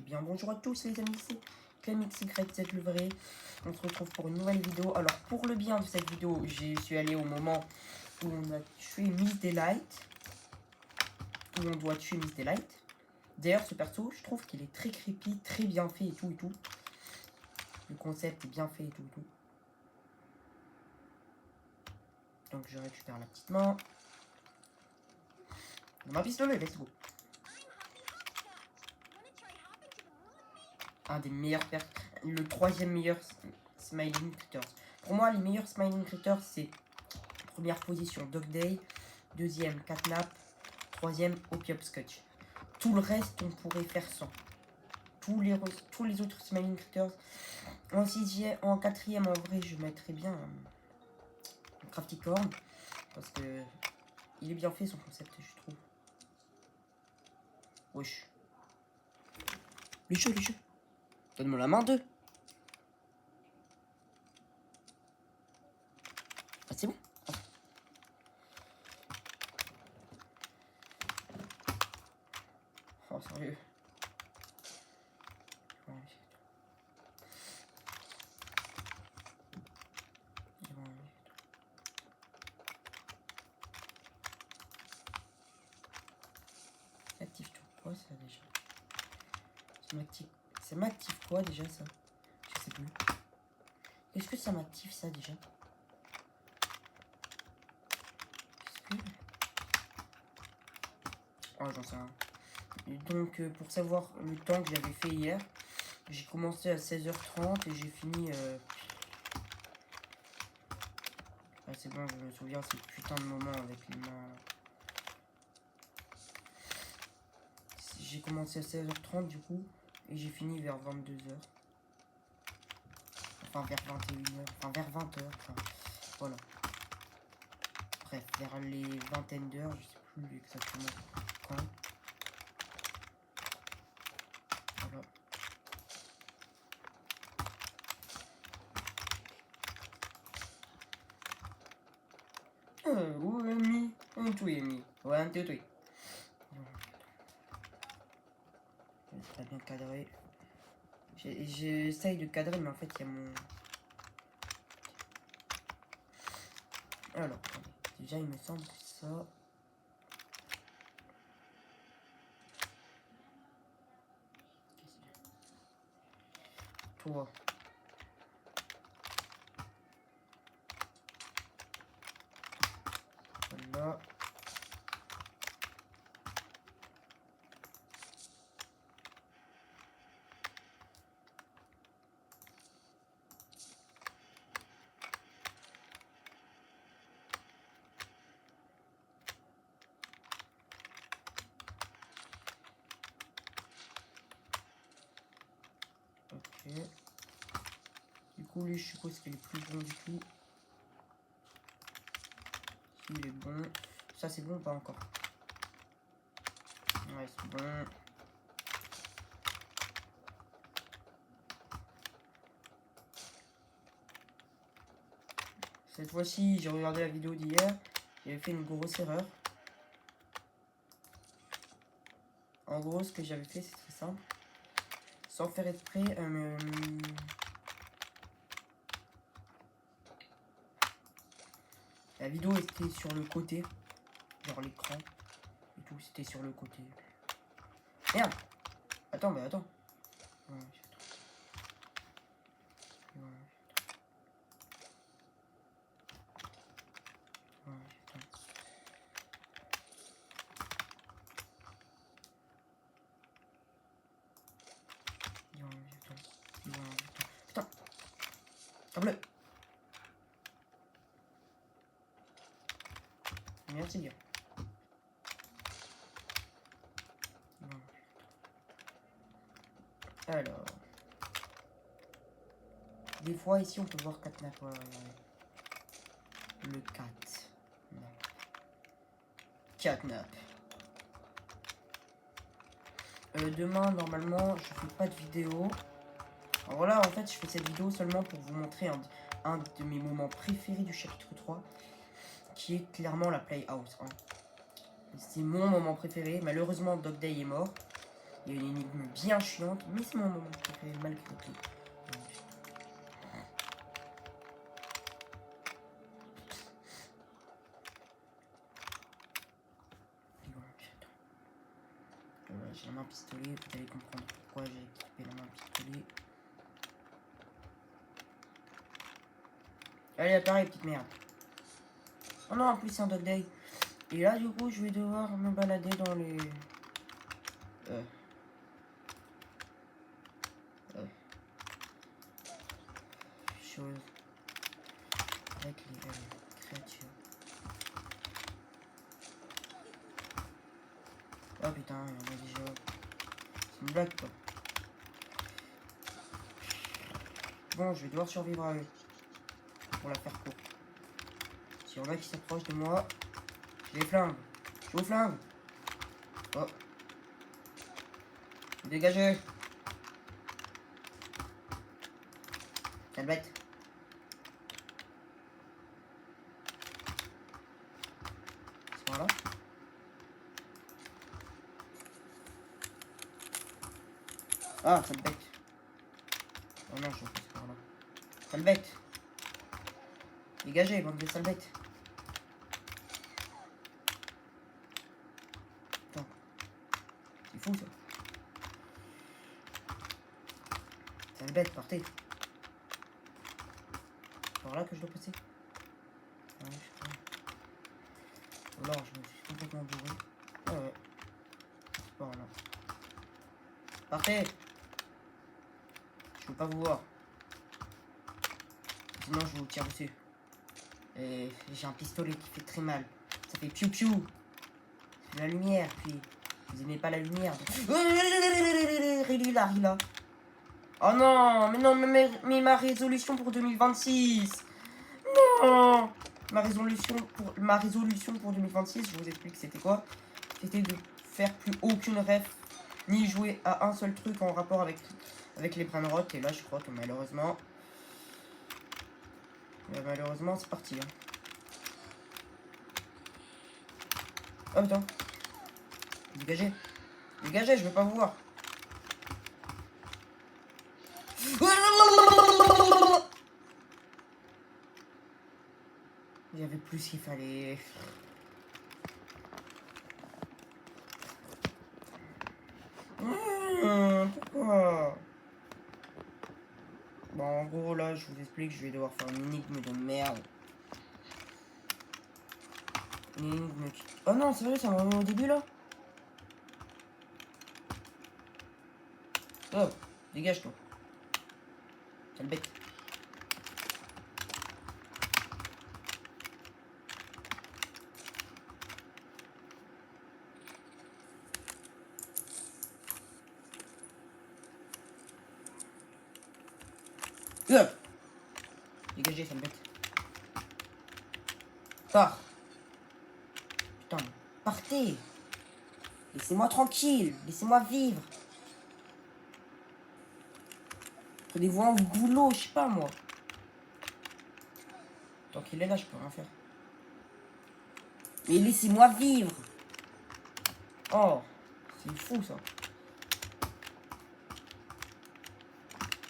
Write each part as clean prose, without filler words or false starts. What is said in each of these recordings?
bien bonjour à tous les amis, c'est ClemXYZ le vrai. On se retrouve pour une nouvelle vidéo. Alors pour le bien de cette vidéo, j'y suis allé au moment où on a tué Miss Daylight. Où on doit tuer Miss Daylight. D'ailleurs ce perso, je trouve qu'il est très creepy, très bien fait et tout et tout. Le concept est bien fait et tout et tout. Donc je récupère la petite main. Ma pistolet, let's go. Un des meilleurs le troisième meilleur Smiling Critters. Pour moi, les meilleurs Smiling Critters, c'est première position Dog Day, deuxième Catnap, troisième Opium-Scotch. Tout le reste, on pourrait faire sans. Tous les autres Smiling Critters. En sixième, en quatrième, en vrai, je mettrais bien Crafticorn parce que il est bien fait son concept, je trouve. Wesh. Les jeux. Donne-moi la main d'eux. Ah, c'est bon. Oh, sérieux. Active tout quoi ça déjà? Ça m'active quoi déjà ça? Je sais plus. Est-ce que ça m'active ça déjà? Oh, j'en sais rien. Et donc pour savoir le temps que j'avais fait hier, j'ai commencé à 16h30 et j'ai fini... Ah, c'est bon, je me souviens, ce putain de moment avec les mains... J'ai commencé à 16h30 du coup, et j'ai fini vers 22h. Enfin vers 21h, enfin vers 20h, enfin voilà. Bref, vers les vingtaines d'heures, je sais plus exactement quand. Voilà. Où est mis? Un tout est mis. Ouais, un tout est. Très bien cadré. J'essaye de cadrer, mais en fait, il y a mon... Alors, déjà, il me semble que ça... Toi. Voilà. Ok. Du coup, lui, je suppose qu'il est plus bon du coup. Il est bon. Ça, c'est bon ou pas encore? Ouais, c'est bon. Cette fois-ci, j'ai regardé la vidéo d'hier. J'avais fait une grosse erreur. En gros, ce que j'avais fait, c'est très simple. Sans faire exprès, la vidéo était sur le côté. Genre l'écran. Et tout, c'était sur le côté. Merde! Attends, mais attends. Ouais, putain! Ah bleu! Merci bien. Alors. Des fois, ici, on peut voir Catnap. Le 4. Catnap. Demain, normalement, je fais pas de vidéo. Alors voilà, en fait, je fais cette vidéo seulement pour vous montrer un de mes moments préférés du chapitre 3, qui est clairement la Playhouse. Hein. C'est mon moment préféré. Malheureusement, Dog Day est mort. Il y a une énigme bien chiante, mais c'est mon moment préféré malgré tout. J'ai la main pistolet, vous allez comprendre pourquoi j'ai équipé la main pistolet. Allez, appareil, petite merde. Oh non, en plus c'est un dog day. Et là, du coup, je vais devoir me balader dans les... choses avec les créatures. Oh putain, il y en a déjà. C'est une blague quoi. Bon, je vais devoir survivre à eux. Pour la faire courte. S'il y en a qui s'approchent de moi, je les flingue. Je vous flingue. Oh. Dégagez. Sale bête. C'est par là. Ah, sale bête. Oh non, je sais pas c'est par là. Sale bête. Dégagez, bande de sale bête. Putain. C'est fou ça. Sale bête, partez. Par là que je dois passer. Ouais, je sais pas. Alors, je me suis complètement bourré. Ah ouais. C'est par là. Partez. Je veux pas vous voir. Sinon, je vous tire dessus. Et j'ai un pistolet qui fait très mal. Ça fait piou piou. C'est la lumière, puis vous aimez pas la lumière. Rila. Oh non, mais non, mais ma résolution pour 2026. Non. Ma résolution pour 2026, je vous explique c'était quoi. C'était de faire plus aucune ref, ni jouer à un seul truc en rapport avec les brainrot. Et là, je crois que malheureusement... malheureusement, c'est parti. Hein. Oh putain. Dégagez. Dégagez, je veux pas vous voir. Il y avait plus qu'il fallait. Pourquoi? Bon, en gros, là, je vous explique, je vais devoir faire une énigme de merde. Une énigme qui... Oh non, c'est vrai, ça m'a remis au début, là. Oh, dégage, toi. Sale bête. Dégagez, sale bête. Pars. Putain, partez. Laissez-moi tranquille. Laissez-moi vivre. Prenez-vous un boulot, je sais pas, moi. Tant qu'il est là, je peux rien faire. Mais laissez-moi vivre. Oh, c'est fou, ça.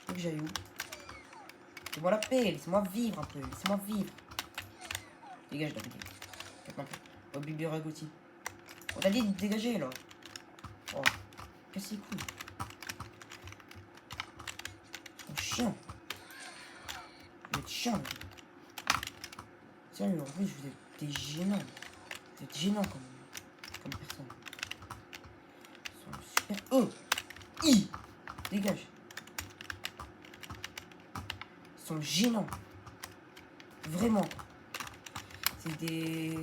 Faut que j'aille où? Laissez-moi la paix, laissez-moi vivre un peu, laissez-moi vivre. Dégage, David. Oh, Bibi Ragouti. On t'a dit de dégager, là. Oh, qu'est-ce que c'est cool. Oh, chiant. Vous êtes chiant. Sérieux, en plus, vous êtes gênant. Vous êtes gênant comme personne. Ils sont super... Oh! Dégage. Ils sont gênants. Vraiment. C'est des...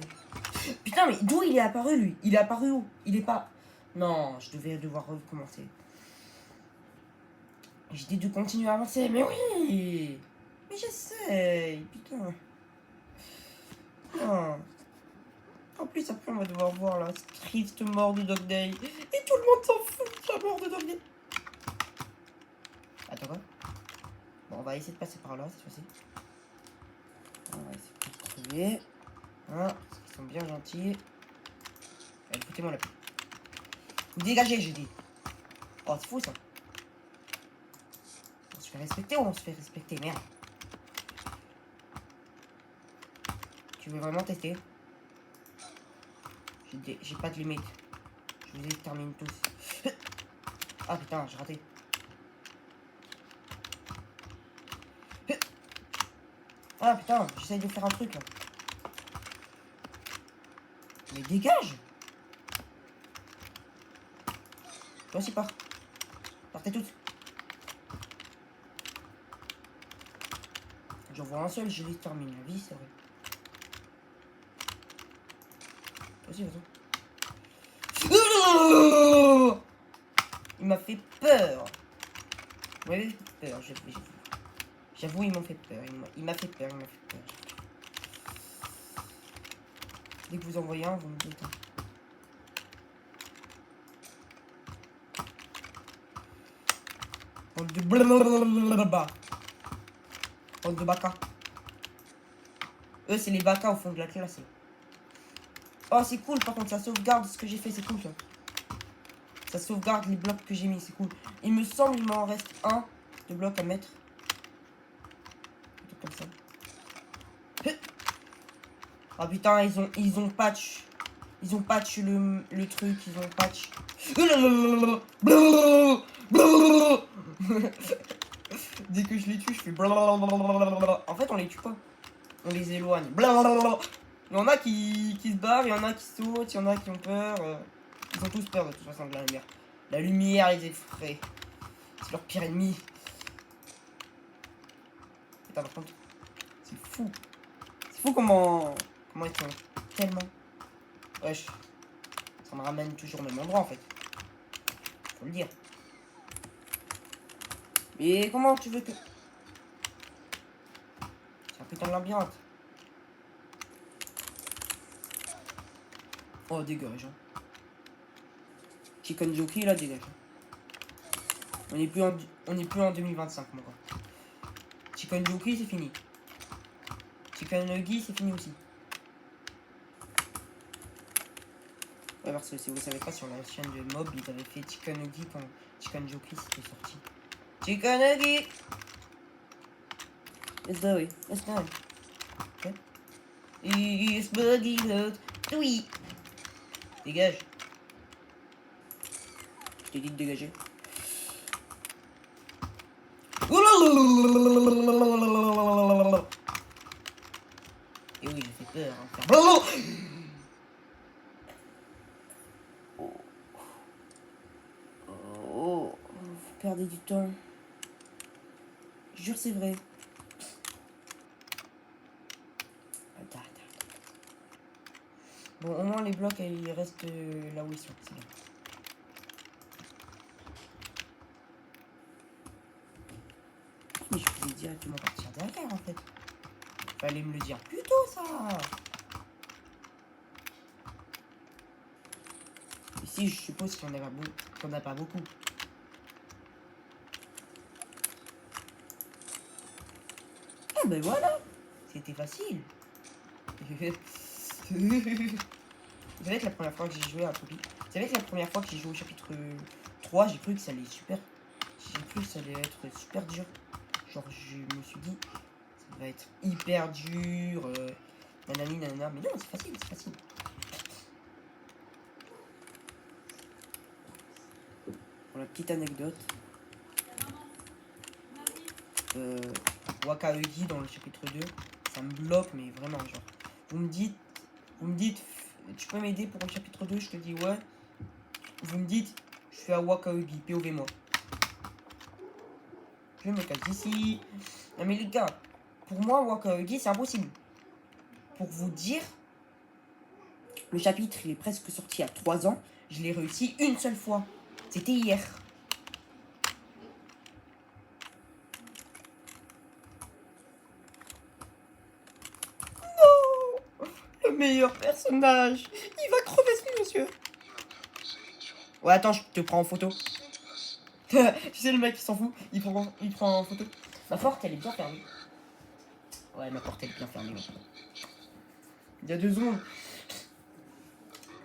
Putain, mais d'où il est apparu, lui? Il est apparu où? Il est pas... Non, je devais devoir recommencer. J'ai dit de continuer à avancer, mais oui! Mais j'essaye, putain. Non. En plus, après, on va devoir voir la triste mort de Dog Day. Et tout le monde s'en fout de la mort de Dog Day. Attends, quoi? Bon, on va essayer de passer par là, cette fois-ci. On va essayer de trouver. Hein, parce qu'ils sont bien gentils. Allez, foutez-moi la paix. Vous dégagez, j'ai dit. Oh, c'est fou ça. On se fait respecter ou on se fait respecter? Merde. Tu veux vraiment tester? J'ai pas de limite. Je vous termine tous. Ah putain, j'ai raté. Ah putain, j'essaye de faire un truc là. Mais dégage! Toi aussi pars. Partez toutes. J'en vois un seul, je les termine. La vie, c'est vrai. Toi aussi, vas-y. Il m'a fait peur. Oui, peur, j'avoue, il m'a fait peur. Il m'a fait peur, il m'a fait peur. Dès que vous en voyez un, vous me dites. Bande de blablabla. Bande de baka. Eux, c'est les baka au fond de la classe. Oh, c'est cool, par contre, ça sauvegarde ce que j'ai fait, c'est cool ça. Ça sauvegarde les blocs que j'ai mis, c'est cool. Il me semble qu'il m'en reste un de blocs à mettre. Un truc comme ça. Ah putain, ils ont patch. Ils ont patch le truc, ils ont patch. Dès que je les tue, je fais blablabla. En fait, on les tue pas. On les éloigne. Blablabla. Il y en a qui se barrent, il y en a qui sautent, il y en a qui ont peur. Ils ont tous peur de toute façon de la lumière. La lumière les effraie. C'est leur pire ennemi. Putain, par contre, c'est fou. C'est fou comment ils sont tellement. Wesh. Ça me ramène toujours au même endroit en fait. Faut le dire. Mais comment tu veux que. C'est un putain de labyrinthe. Oh, dégage. Hein. Chicken Jockey là, dégage. On est plus en 2025, mon gars. Chicken Jockey, c'est fini. Chicken Nugget, c'est fini aussi. Ouais, parce que si vous savez pas, sur la chaîne de Mob, ils avaient fait Chicken Nugget quand Chicken Jockey c'était sorti. Chicken Nugget! Let's do it. Let's do it. Okay. It's buggy load. Oui. Dégage. Je t'ai dit de dégager. Et oui, j'ai fait peur. Hein, oh, vous perdez du temps. Je jure, c'est vrai. Attends. Bon, au moins les blocs, ils restent là où ils sont. C'est bien. Mais je pouvais directement partir derrière en fait. Fallait me le dire plus tôt ça. Ici je suppose qu'il n'y en a pas beaucoup. Ah ben voilà. C'était facile. Vous savez que la première fois que j'ai joué à Poppy, vous savez que la première fois que j'ai joué au chapitre 3, j'ai cru que ça allait super. J'ai cru que ça allait être super dur. Genre je me suis dit ça va être hyper dur. Nanani nanana. Mais non, c'est facile, c'est facile. Pour la petite anecdote. Waka Ugi dans le chapitre 2, ça me bloque, mais vraiment, genre. Vous me dites, tu peux m'aider pour le chapitre 2, je te dis ouais. Vous me dites, je suis à Waka Ugi, POV moi. Je me casse d'ici. Non mais les gars, pour moi, Waka Ugi, c'est impossible. Pour vous dire, le chapitre, il est presque sorti à 3 ans. Je l'ai réussi une seule fois. C'était hier. Le meilleur personnage. Il va crever ce monsieur. Ouais, attends, je te prends en photo. Tu sais, le mec, il s'en fout. Il prend en photo. Ma porte, elle est bien fermée. Ouais, ma porte, elle est bien fermée. Maintenant. Il y a 2 secondes.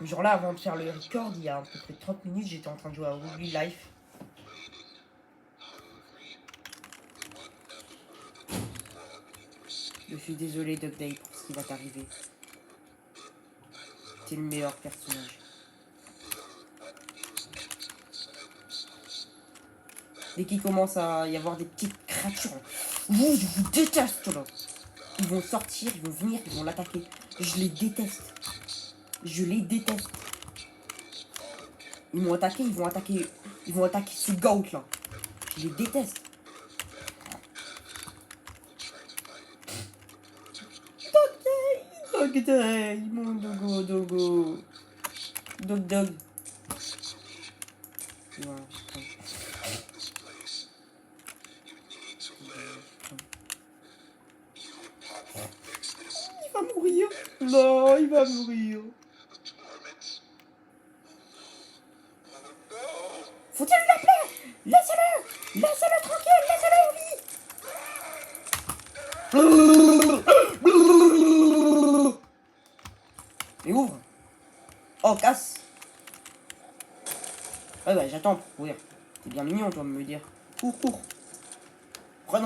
Genre là, avant de faire le record, il y a à peu près 30 minutes, j'étais en train de jouer à Ruby Life. Je suis désolé, Dugday, pour ce qui va t'arriver. T'es le meilleur personnage. Dès qu'il commence à y avoir des petites créatures, je vous déteste là. Ils vont sortir, ils vont venir, ils vont l'attaquer. Je les déteste. Je les déteste. Ils m'ont attaqué, ils vont attaquer ce goat là. Je les déteste. Dogday, mon dogo. Dog. Ouais, il va mourir. Non, il va mourir. Faut-il l'appeler? Laissez-le tranquille, laissez-le en vie. Mais ouvre. Oh, casse. Ah bah j'attends pour courir. C'est bien mignon toi de me dire. Cours. On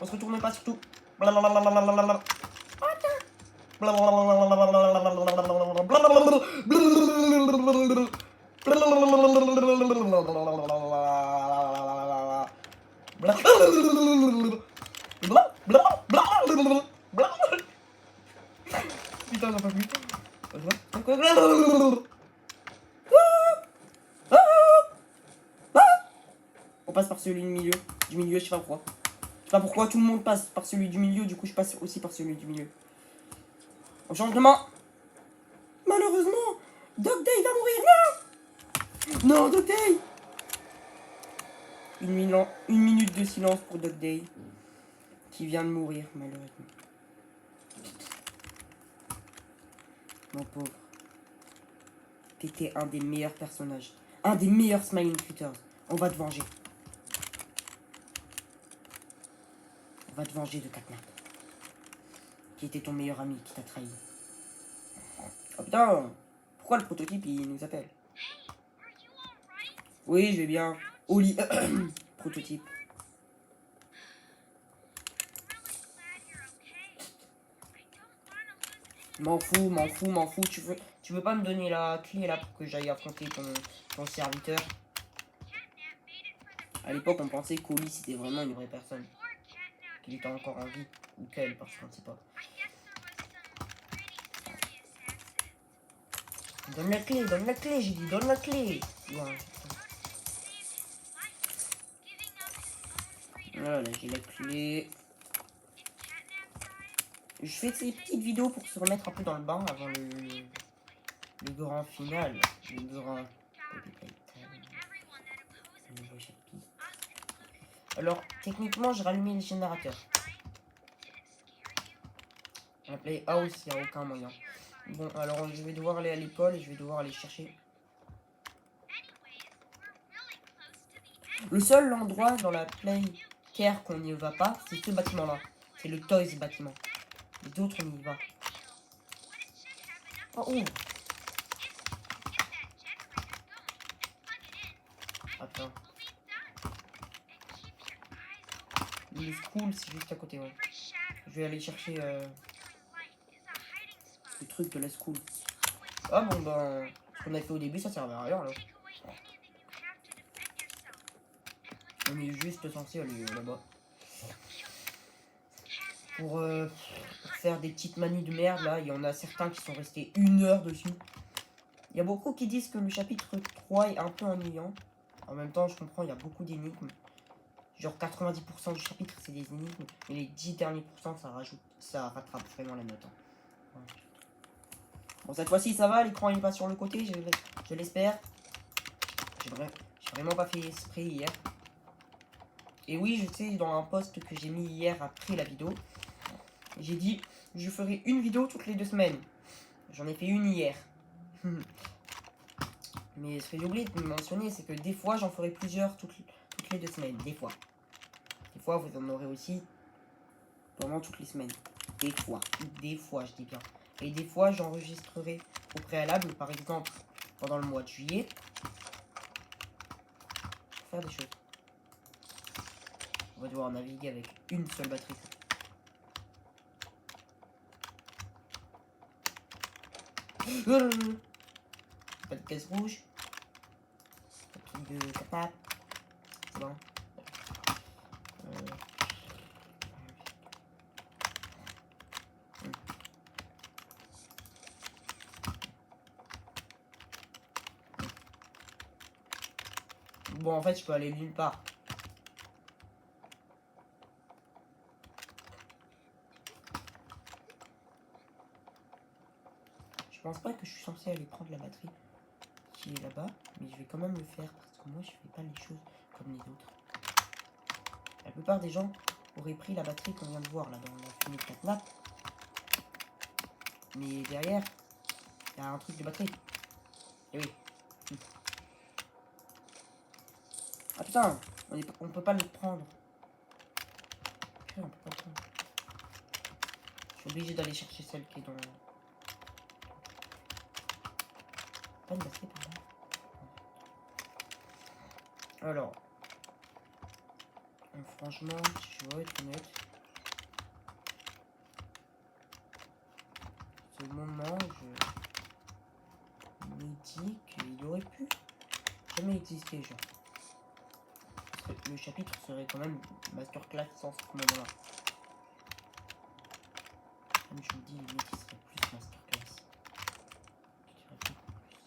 se retourne pas surtout. Putain, j'en peux plus. On passe par celui du milieu. Je sais pas pourquoi. Je sais pas pourquoi tout le monde passe par celui du milieu, du coup je passe aussi par celui du milieu. On change de main. Malheureusement, Dugday va mourir. Non, Dugday. Une minute de silence pour Dugday, qui vient de mourir malheureusement. Mon pauvre. T'étais un des meilleurs personnages. Un des meilleurs Smiling Critters. On va te venger. On va te venger de Catnap. Qui était ton meilleur ami, qui t'a trahi. Oh putain. Pourquoi le prototype il nous appelle? Oui, je vais bien. Oli. Prototype. M'en fous. Tu veux pas me donner la clé là pour que j'aille affronter ton serviteur? À l'époque, on pensait qu'Oli c'était vraiment une vraie personne. Qu'il était encore en vie. Ou qu'elle, parce qu'on ne sait pas. Donne la clé, j'ai dit, donne la clé. Ouais. Voilà, j'ai la clé. Je fais ces petites vidéos pour se remettre un peu dans le bain avant le grand final. Le grand... Alors, techniquement, j'ai rallumé le générateur. On appelait House, il n'y a aucun moyen. Bon, alors je vais devoir aller à l'école et je vais devoir aller chercher. Le seul endroit dans la Play Care qu'on n'y va pas, c'est ce bâtiment-là. C'est le Toys bâtiment. Les autres, on y va. Oh. Attends. Le school, c'est juste à côté, ouais. Je vais aller chercher le truc de la school. Ah bon, ben, ce qu'on a fait au début, ça servait à rien, là. On est juste censé aller là-bas. Pour faire des petites manies de merde, là, il y en a certains qui sont restés 1 heure dessus. Il y a beaucoup qui disent que le chapitre 3 est un peu ennuyant. En même temps, je comprends, il y a beaucoup d'énigmes. Genre 90% du chapitre, c'est des énigmes. Et les 10 derniers pourcents, ça rattrape vraiment la note. Ouais. Bon, cette fois-ci, ça va. L'écran, il va sur le côté, je l'espère. J'ai vraiment pas fait esprit hier. Et oui, je sais, dans un post que j'ai mis hier après la vidéo, j'ai dit, je ferai une vidéo toutes les 2 semaines. J'en ai fait une hier. Mais ce que j'ai oublié de mentionner, c'est que des fois, j'en ferai plusieurs toutes les 2 semaines. Des fois. Des fois, vous en aurez aussi pendant toutes les semaines. Des fois, je dis bien. Et des fois, j'enregistrerai au préalable, par exemple, pendant le mois de juillet, pour faire des choses. On va devoir naviguer avec une seule batterie. Pas de caisse rouge. Pas de truc de capable. C'est bon. Bon, en fait, je peux aller nulle part. Je pense pas que je suis censé aller prendre la batterie qui est là-bas, mais je vais quand même le faire parce que moi je fais pas les choses comme les autres. La plupart des gens auraient pris la batterie qu'on vient de voir là dans la fumée de catnap, mais derrière il y a un truc de batterie. Et oui. Ah putain, on peut pas le prendre. Putain, on peut pas le prendre. Je suis obligé d'aller chercher celle qui est dans. Pas une batterie par là. Alors, franchement, je vais être honnête. Ce moment, je me dis qu'il aurait pu jamais exister, genre. Parce que le chapitre serait quand même masterclass sans ce moment-là. Comme je me dis, limite, il serait plus masterclass. Je dirais beaucoup plus.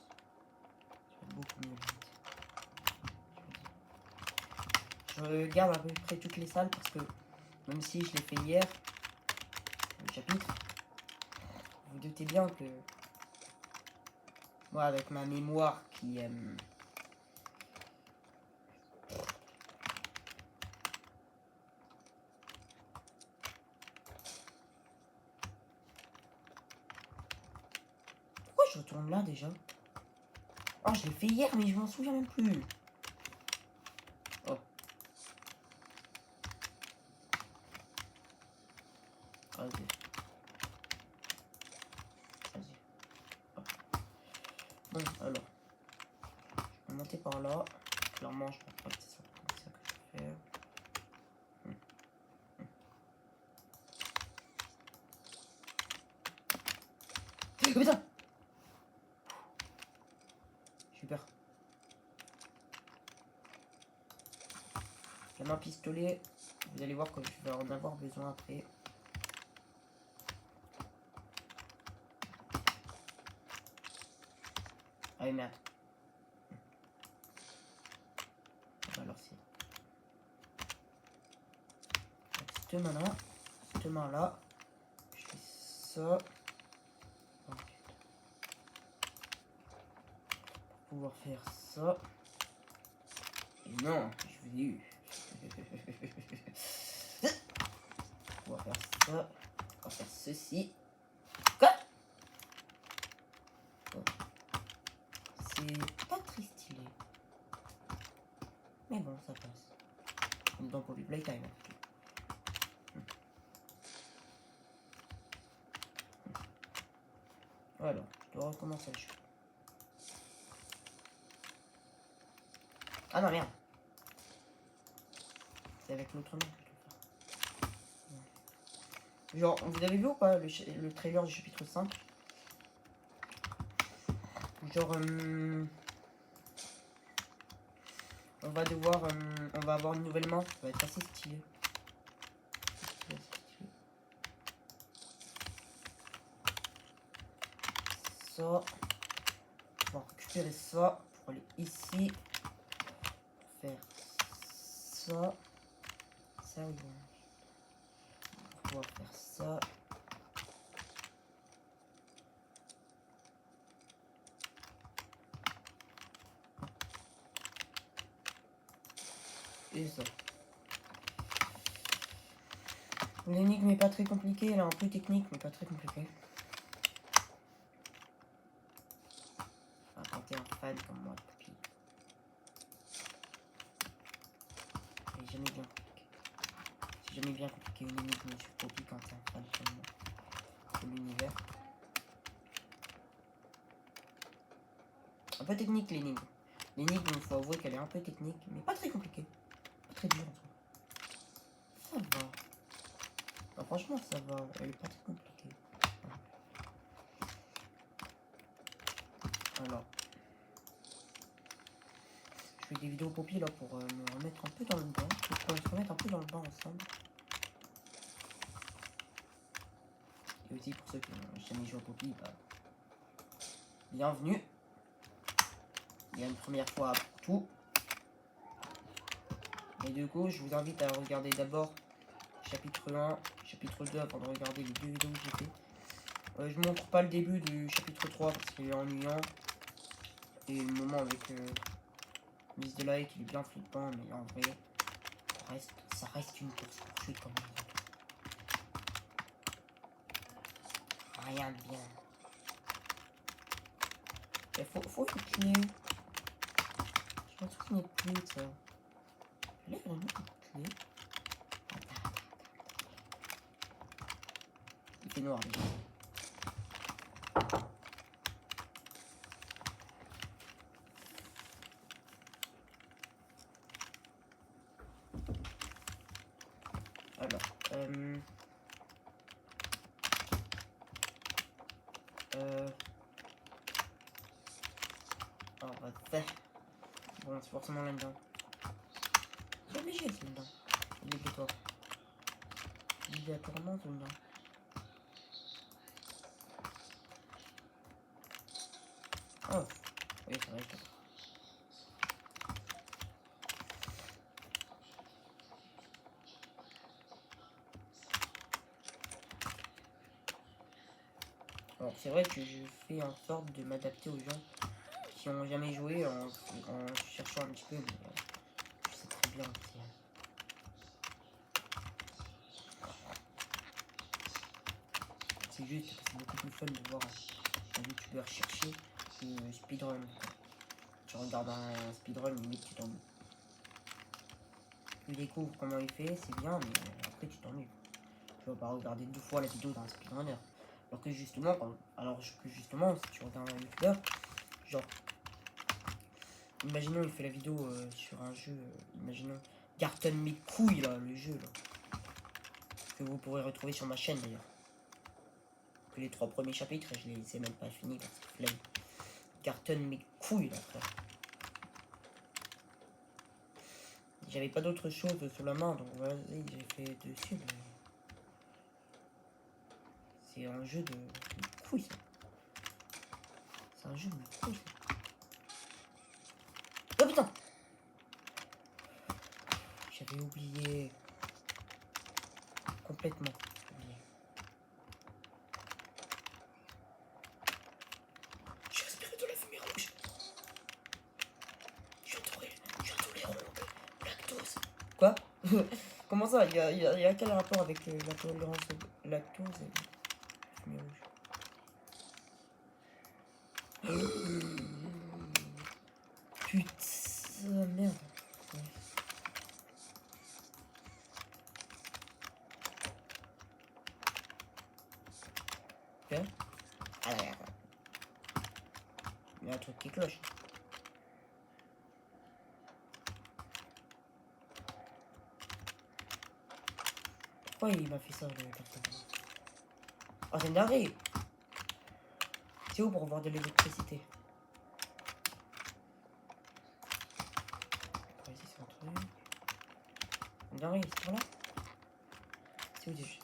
Je dirais beaucoup mieux, limite. Je regarde à peu près toutes les salles parce que même si je l'ai fait hier, le chapitre, vous doutez bien que moi avec ma mémoire qui pourquoi je retourne là déjà? Oh, je l'ai fait hier mais je m'en souviens même plus. Oh. Vas-y. Vas-y. Oh. Bon, alors. Je vais monter par là. Clairement, je pense pas que c'est ça que je vais faire. Oh putain! Super. J'ai un pistolet. Vous allez voir que je vais en avoir besoin après. Ah oui, merde. Alors c'est cette main là, je fais ça. Pour pouvoir faire ça. Et non, je vous ai eu. Pour pouvoir faire ça. On va faire ceci. Quoi? Oh. C'est pas très stylé. Mais bon, ça passe. On est dans Poppy Playtime. Voilà, je dois recommencer le jeu. Ah non, merde. C'est avec l'autre main que je dois faire. Genre, vous avez vu ou pas le trailer du chapitre 5? Genre, on va devoir, on va avoir une nouvelle main, ça va être assez stylé. Ça, on va récupérer ça pour aller ici, pour faire ça, ça oui, on va pouvoir faire ça. Et ça. L'énigme n'est pas très compliquée, elle est un peu technique, mais pas très compliquée. Enfin, quand t'es un fan comme moi de Poppy, c'est jamais bien compliqué. C'est jamais bien compliqué une énigme sur Poppy quand t'es un fan comme moi de l'univers. Un peu technique l'énigme. L'énigme, il faut avouer qu'elle est un peu technique, mais pas très compliquée. Pas très dure en soi. Ça va. Ah, franchement, ça va. Elle est pas très compliquée. Alors. Je fais des vidéos Poppy là pour me remettre un peu dans le bain. Pour qu'on se remette un peu dans le bain ensemble. Et aussi pour ceux qui n'ont jamais joué à Poppy, bah, bienvenue. Il y a une première fois pour tout. Et du coup, je vous invite à regarder d'abord chapitre 1, chapitre 2 avant de regarder les deux vidéos que j'ai fait. Je montre pas le début du chapitre 3 parce qu'il est ennuyant. Et le moment avec Miss Delight, il est bien flippant, mais en vrai, ça reste une course poursuite comme les autres. Rien de bien. Il faut une clé. Je pense qu'il n'y a plus de ça. Il y a vraiment une clé. Il fait noir déjà. Alors, oh, bah, bon, c'est forcément là-dedans. C'est obligé, c'est là-dedans. Obligatoire. Obligatoirement, c'est là-dedans. Oh, oui, c'est vrai que... Alors, c'est vrai que je fais en sorte de m'adapter aux gens qui ont jamais joué en cherchant un petit peu, mais je sais très bien que c'est juste que c'est beaucoup plus fun de voir un youtubeur chercher que speedrun. Tu regardes un speedrun, limite tu t'ennuies. Tu découvres comment il fait, c'est bien, mais après tu t'ennuies. Tu vas pas regarder 2 fois la vidéo d'un speedrunner. Alors que justement, si tu regardes un youtubeur, genre, imaginons il fait la vidéo sur un jeu, imaginons Garton mes couilles là, le jeu là, que vous pourrez retrouver sur ma chaîne d'ailleurs. Que les 3 premiers chapitres, je les ai même pas finis parce que flemme. Garton mes couilles là, frère. J'avais pas d'autre chose sur la main, donc vas-y, j'ai fait dessus. Mais... c'est un jeu de couilles, ça. C'est un jeu de couilles, ça. Oh putain! J'avais oublié. Complètement oublié. J'ai respiré de la fumée rouge. Je suis intolérant au lactose. Quoi? Comment ça? Il y a quel rapport avec la tolérance au lactose et la fumée rouge? Putain, merde. Ok. Ah, il y a un truc qui cloche. Pourquoi il m'a fait ça, le personnage? Oh, c'est une dinguerie. C'est où pour avoir de l'électricité? Ici, c'est un truc. Une dinguerie, c'est par là? C'est où déjà?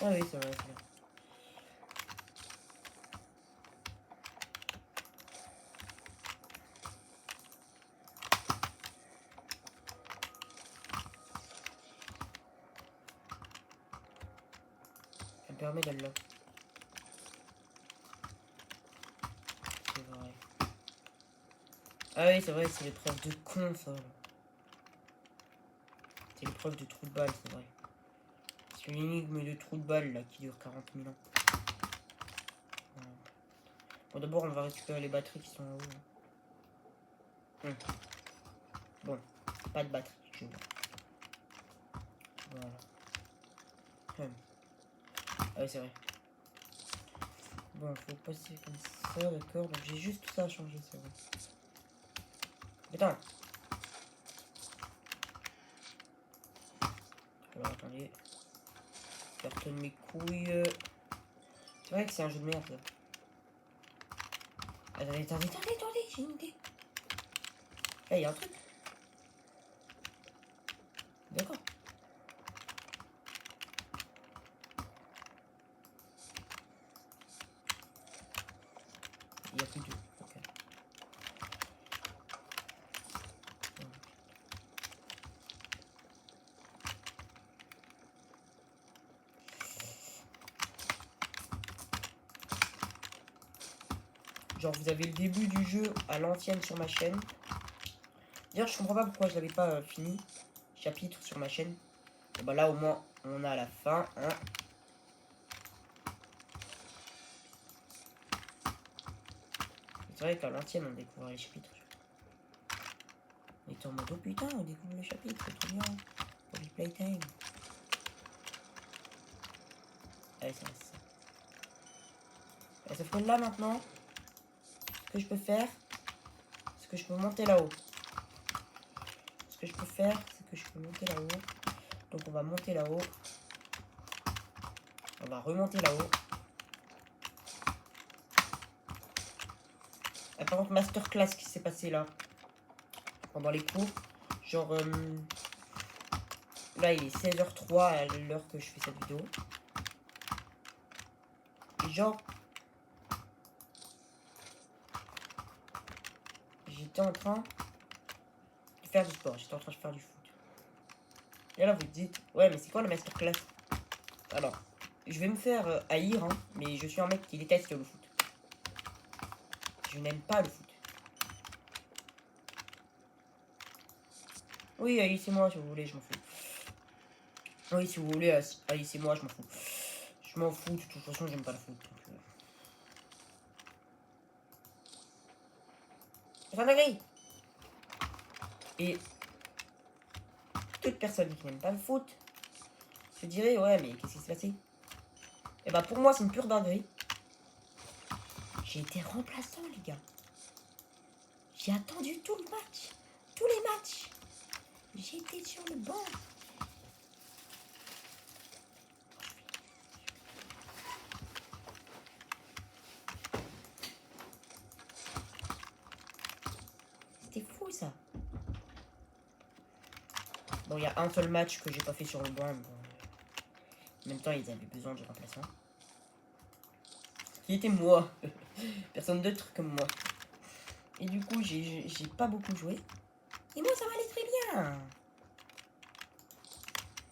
Ah oui, c'est vrai, c'est là. Ça me permet d'aller là. C'est vrai. Ah oui, c'est vrai, c'est l'épreuve de con, ça. C'est l'épreuve de trou de balle, c'est vrai. C'est une énigme de trou de balle, là, qui dure 40 000 ans. Voilà. Bon, d'abord, on va récupérer les batteries qui sont en haut. Bon, pas de batterie, je vois. Voilà. Ah oui, c'est vrai. Bon, faut passer comme ça, d'accord. Donc j'ai juste tout ça à changer, c'est vrai. Putain. Allez. Cartonne mes couilles. C'est vrai que c'est un jeu de merde. Là. Attendez, j'ai une idée. Là, il y a un truc. D'accord. Il y a plus de... Ok. Genre vous avez le début du jeu à l'ancienne sur ma chaîne. D'ailleurs je comprends pas pourquoi je l'avais pas fini. Chapitre sur ma chaîne. Et bah là au moins on a la fin. Hein. C'est vrai qu'à l'ancienne on découvre les chapitres. On est en mode oh putain on découvre les chapitres, c'est trop bien. Pour les playtime. Allez ça reste ça. Et sauf que là maintenant, ce que je peux faire, c'est que je peux monter là-haut. Ce que je peux faire, c'est que je peux monter là-haut. Donc on va monter là-haut. On va remonter là-haut. Ah, par contre, masterclass qui s'est passé là. Pendant les cours. Genre, là il est 16h03 à l'heure que je fais cette vidéo. Et genre, j'étais en train de faire du sport. J'étais en train de faire du foot. Et là vous dites, ouais mais c'est quoi la masterclass? Alors, je vais me faire haïr, hein, mais je suis un mec qui déteste le foot. Je n'aime pas le foot. Oui, haïssez-moi si vous voulez, je m'en fous. Oui, si vous voulez, haïssez-moi, je m'en fous. Je m'en fous, de toute façon, j'aime pas le foot. Donc, enfin, la grille. Et toute personne qui n'aime pas le foot se dirait, ouais, mais qu'est-ce qui s'est passé? Et bah, pour moi, c'est une pure dinguerie. J'ai été remplaçant, les gars. J'ai attendu tout le match. Tous les matchs. J'étais sur le banc. C'était fou, ça. Bon, il y a un seul match que j'ai pas fait sur le banc. Bon. En même temps, ils avaient besoin de remplaçant. Qui était moi. Personne d'autre que moi. Et du coup, j'ai pas beaucoup joué. Et moi, ça m'allait très bien.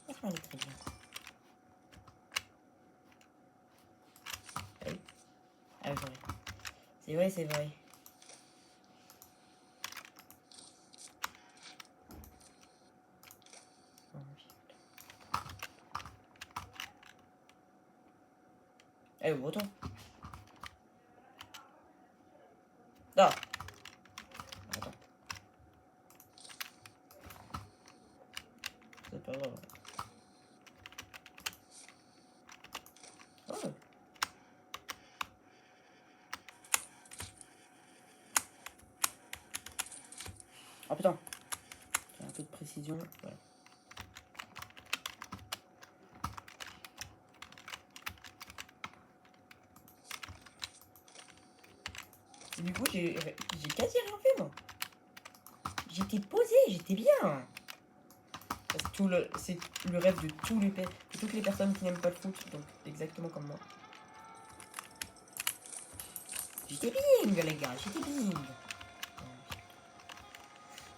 Ça m'allait très bien. Ah oui. Ah oui, c'est vrai. C'est vrai. Eh, autant. Non. Attends. C'est pas grave. Oh. Oh putain. J'ai un peu de précision. Voilà. Et du coup, j'ai quasi rien fait, moi. J'étais posé, j'étais bien. C'est le rêve de toutes les personnes qui n'aiment pas le foot, donc exactement comme moi. J'étais bing, les gars, j'étais bing.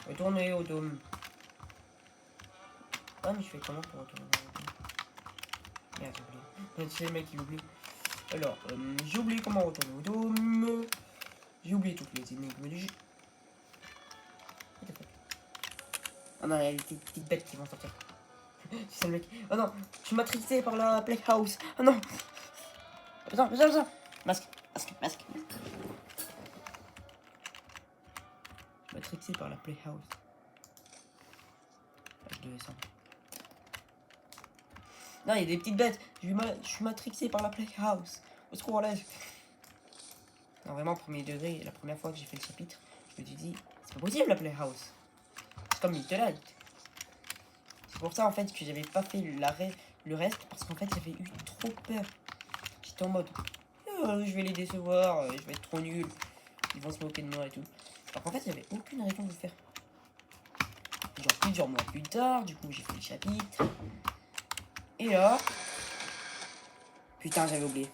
Retourner au dôme. Ah, mais je fais comment pour retourner au dôme? Merde, j'ai oublié. C'est le mec qui oublie. Alors, j'ai oublié comment retourner au dôme. J'ai oublié toutes les énigmes du jeu. Ah non, il y a des petites bêtes qui vont sortir. C'est le mec. Oh non, je suis matrixé par la Playhouse. Oh non. Putain. Masque. Je suis matrixé par la Playhouse. Je devais ça. Non, il y a des petites bêtes. Je suis matrixé par la Playhouse. Au secours, là. Non, vraiment, premier degré, la première fois que j'ai fait le chapitre, je me suis dit, c'est pas possible la Playhouse. C'est comme Little Light. C'est pour ça en fait que j'avais pas fait le reste parce qu'en fait j'avais eu trop peur. J'étais en mode je vais les décevoir, je vais être trop nul, ils vont se moquer de moi et tout. Alors qu'en fait j'avais aucune raison de le faire. Genre plusieurs mois plus tard, du coup j'ai fait le chapitre. Et là. Putain, j'avais oublié.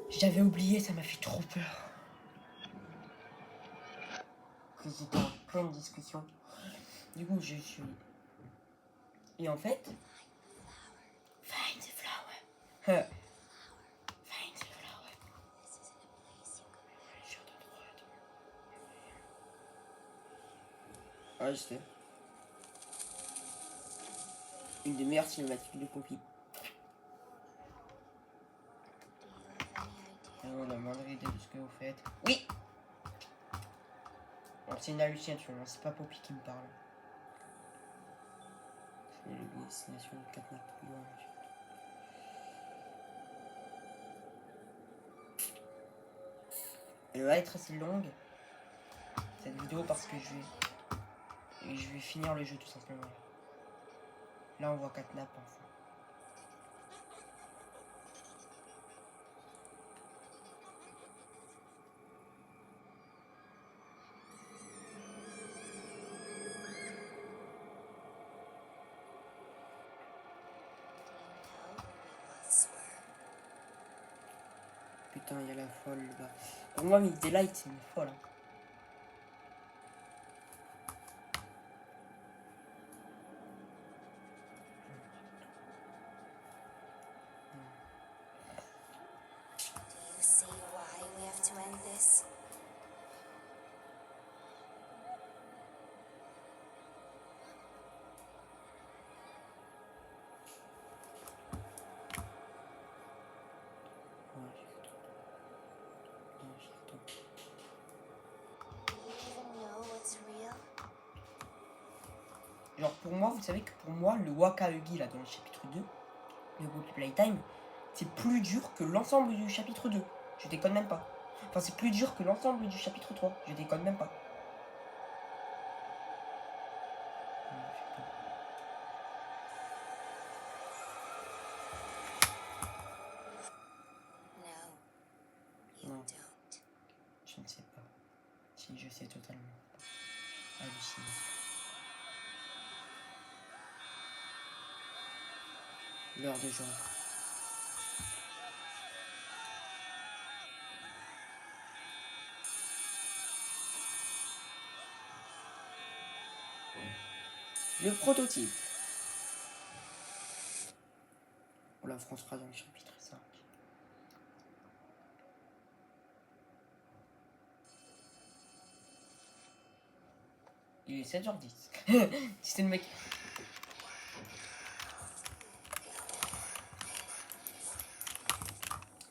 J'avais oublié, ça m'a fait trop peur. J'étais en pleine discussion. Du coup, je suis. Et en fait. Find the flower. Find the flower. Ah, je sais. Une des meilleures cinématiques de Poppy. On a la moindre idée de ce que vous faites. Oui! Alors, c'est une hallucination, hein, c'est pas Poppy qui me parle. C'est l'hallucination de 4 nappes. Elle va être assez longue, cette vidéo, parce que je vais finir le jeu tout simplement. Là, on voit 4 nappes enfin. Putain, il y a la folle là. Pour moi, Miss Delight, c'est une folle. Hein. Genre pour moi, vous savez que pour moi, le Waka-Hugi là dans le chapitre 2, le Poppy Playtime, c'est plus dur que l'ensemble du chapitre 2. Je déconne même pas. Enfin, c'est plus dur que l'ensemble du chapitre 3. Je déconne même pas. Non. Je ne sais pas. Si, je sais totalement. Halluciné. L'heure de jour. Le prototype. On la France fera dans le chapitre 5. Il est 7h10. C'est le mec.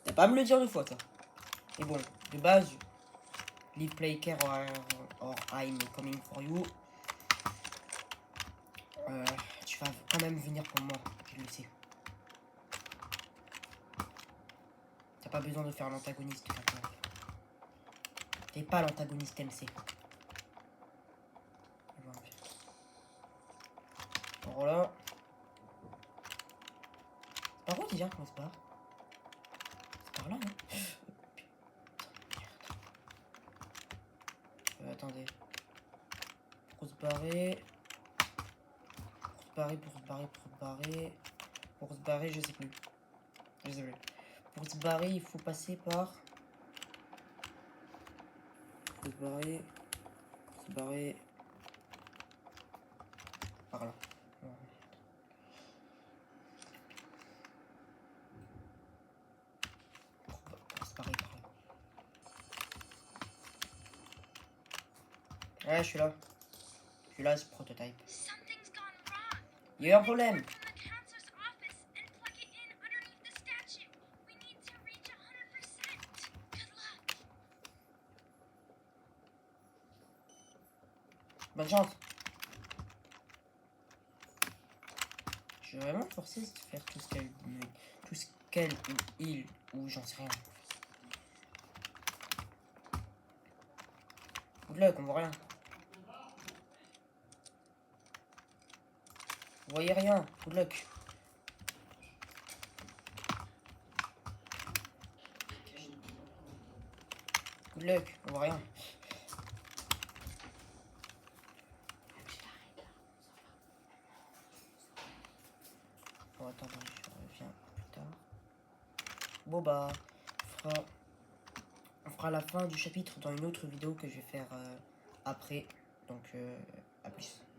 T'as pas à me le dire 2 fois, ça. Et bon, de base, Leave Play Care or I'm coming for you. Tu vas quand même venir pour moi, je le sais. T'as pas besoin de faire l'antagoniste maintenant. T'es pas l'antagoniste MC. Voilà. Par où déjà qu'on se barre? C'est par là, non? Attendez. Pour se barrer. Pour se barrer, je sais plus. Je sais plus. Pour se barrer, il faut passer par. Pour se barrer. Par là. Pour se barrer par là. Ouais, je suis là. Je suis là, ce prototype. Il y a eu un problème. Bonne chance. Je vais vraiment forcer de faire tout ce qu'elle ou il ou j'en sais rien. Good luck, on voit rien. voyez rien. Good luck. Good luck, on voit rien. Bon, attends, je reviens plus tard. Bon bah, on fera la fin du chapitre dans une autre vidéo que je vais faire après. Donc, à plus.